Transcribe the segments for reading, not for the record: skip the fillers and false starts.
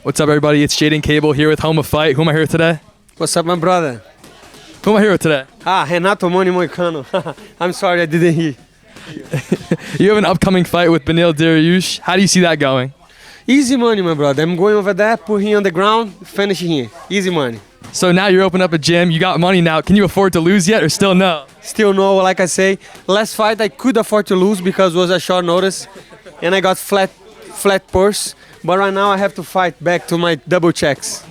What's up, everybody? It's Jaiden Cable here with Home of Fight. Who am I here with today? What's up, my brother? Who am I here with today? Renato Moicano. I'm sorry, I didn't hear. You have an upcoming fight with Beneil Dariush. How do you see that going? Easy money, my brother. I'm going over there, put him on the ground, finish him. Easy money. So now you're opening up a gym. You got money now. Can you afford to lose yet or still no? Still no, like I say. Last fight I could afford to lose because it was a short notice and I got flat purse. But right now I have to fight back to my double checks.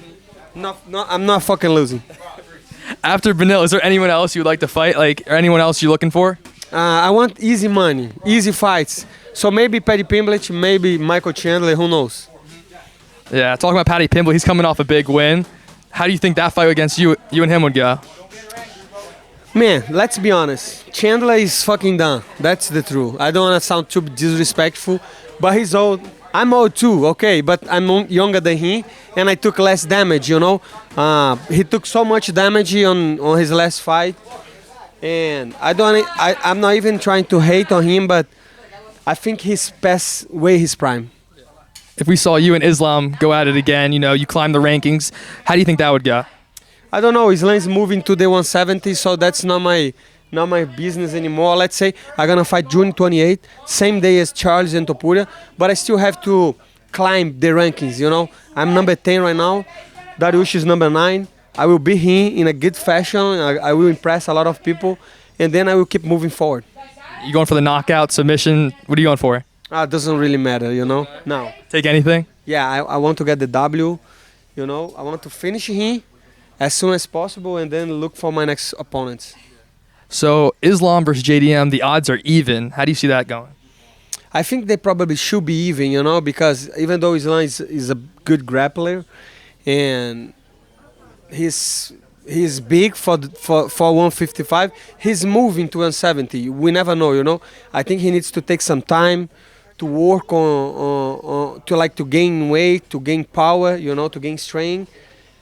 I'm not fucking losing. After Beneil, is there anyone else you would like to fight? Or anyone else you're looking for? I want easy money, easy fights. So maybe Paddy Pimblett, maybe Chandler, who knows? Yeah, talking about Paddy Pimblett, he's coming off a big win. How do you think that fight against you and him would go? Man, let's be honest. Chandler is fucking done. That's the truth. I don't want to sound too disrespectful, but he's old. I'm old too, okay, but I'm younger than he, and I took less damage, you know. He took so much damage on his last fight, and I'm not even trying to hate on him, but I think he's past way his prime. If we saw you and Islam go at it again, you climb the rankings, how do you think that would go? I don't know. Islam's moving to the 170, so that's not my business anymore. Let's say I'm gonna fight June 28th, same day as Charles and Topuria, but I still have to climb the rankings, you know. I'm number 10 right now. Dariush is number 9. I will beat him in a good fashion. I will impress a lot of people, and then I will keep moving forward. You going for the knockout, submission? What are you going for? It doesn't really matter, you know. No. Take anything? Yeah, I want to get the W, you know. I want to finish him as soon as possible and then look for my next opponents. So Islam versus JDM, the odds are even. How do you see that going? I think they probably should be even, you know, because even though Islam is a good grappler and he's big for 155, he's moving to 170. We never know, you know. I think he needs to take some time to work to gain weight, to gain power, you know, to gain strength.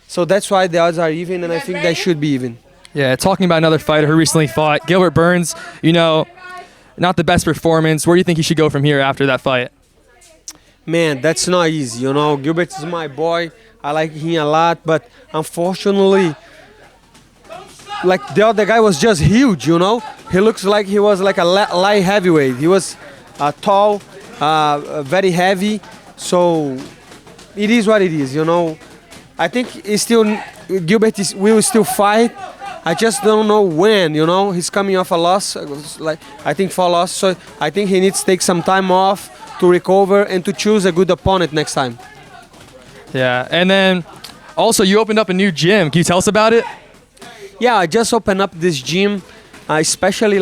So that's why the odds are even, and I think they should be even. Yeah, talking about another fighter who recently fought, Gilbert Burns, not the best performance. Where do you think he should go from here after that fight? Man, that's not easy, you know. Gilbert is my boy. I like him a lot, but unfortunately, the other guy was just huge, you know. He looks like he was like a light heavyweight. He was tall, very heavy, so it is what it is, you know. I think Gilbert will still fight. I just don't know when, you know. He's coming off a loss, I think 4 losses, so I think he needs to take some time off to recover and to choose a good opponent next time. Yeah, and then also you opened up a new gym. Can you tell us about it? Yeah, I just opened up this gym, especially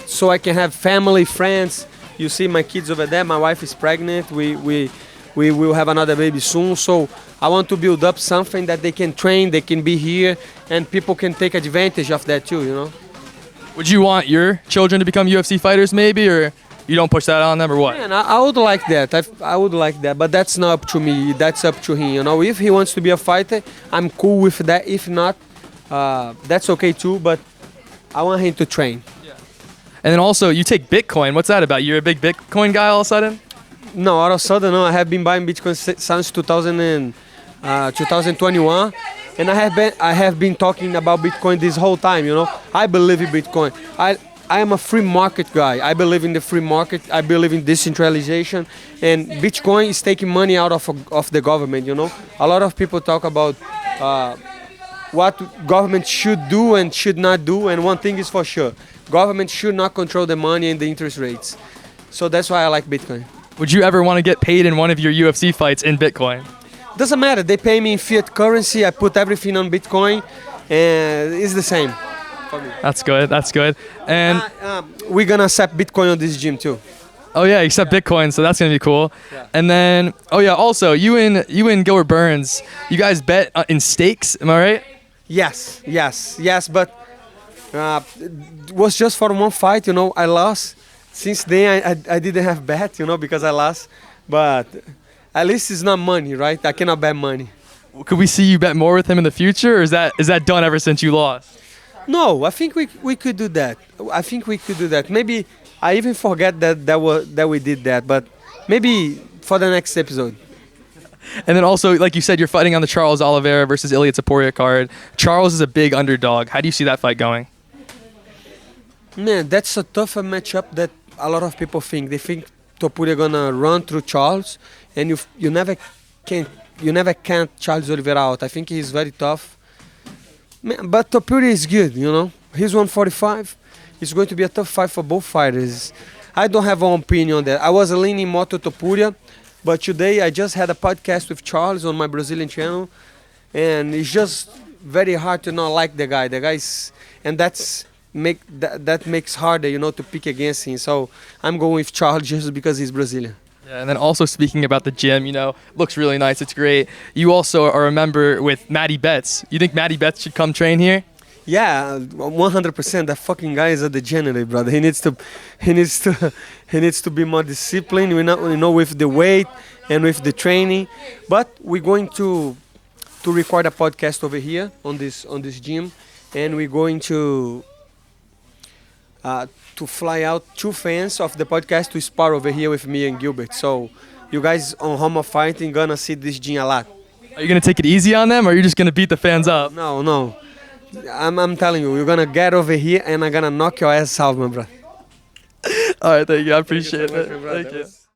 so I can have family, friends. You see my kids over there. My wife is pregnant. We will have another baby soon. So I want to build up something that they can train, they can be here, and people can take advantage of that too, you know. Would you want your children to become UFC fighters maybe, or you don't push that on them, or what? Man, I would like that. I would like that, but that's not up to me. That's up to him, you know. If he wants to be a fighter, I'm cool with that. If not, that's okay too, but I want him to train. Yeah. And then also, you take Bitcoin. What's that about? You're a big Bitcoin guy all of a sudden? No, all of a sudden, no. I have been buying Bitcoin since 2021, and I have been talking about Bitcoin this whole time, you know. I believe in Bitcoin. I am a free market guy. I believe in the free market. I believe in decentralization, and Bitcoin is taking money out of the government, you know. A lot of people talk about what government should do and should not do, and one thing is for sure. Government should not control the money and the interest rates. So that's why I like Bitcoin. Would you ever want to get paid in one of your UFC fights in Bitcoin? Doesn't matter. They pay me in fiat currency. I put everything on Bitcoin, and it's the same for me. That's good. That's good. And we're gonna accept Bitcoin on this gym too. Oh yeah, except Bitcoin, so that's gonna be cool. Yeah. And then, also you and Gilbert Burns, you guys bet in stakes. Am I right? Yes. But it was just for one fight, you know. I lost. Since then, I didn't have bet, you know, because I lost. But at least it's not money, right? I cannot bet money. Could we see you bet more with him in the future, or is that done ever since you lost? No, I think we could do that. I think we could do that. Maybe I even forget that we did that, but maybe for the next episode. And then also, like you said, you're fighting on the Charles Oliveira versus Ilia Topuria card. Charles is a big underdog. How do you see that fight going? Man, that's a tougher matchup that a lot of people think. They think Topuria gonna run through Charles, and you never can't Charles Oliveira out. I think he's very tough. Man, but Topuria is good, you know. He's 145. It's going to be a tough fight for both fighters. I don't have an opinion on that. I was leaning more to Topuria, but today I just had a podcast with Charles on my Brazilian channel, and it's just very hard to not like the guy. The guy's, and that makes harder, you know, to pick against him. So I'm going with Charles just because he's Brazilian. Yeah, and then also speaking about the gym, you know, looks really nice. It's great. You also are a member with Matty Betts. You think Matty Betts should come train here? Yeah, 100%. That fucking guy is a degenerate, brother. He needs to be more disciplined. You know, with the weight and with the training. But we're going to record a podcast over here on this gym, and we're going to fly out 2 fans of the podcast to spar over here with me and Gilbert. So you guys on Home of Fighting gonna see this gym a lot. Are you gonna take it easy on them, or are you just gonna beat the fans up? No. I'm telling you, you're gonna get over here and I'm gonna knock your ass out, my brother. All right, thank you. I appreciate it. Thank you.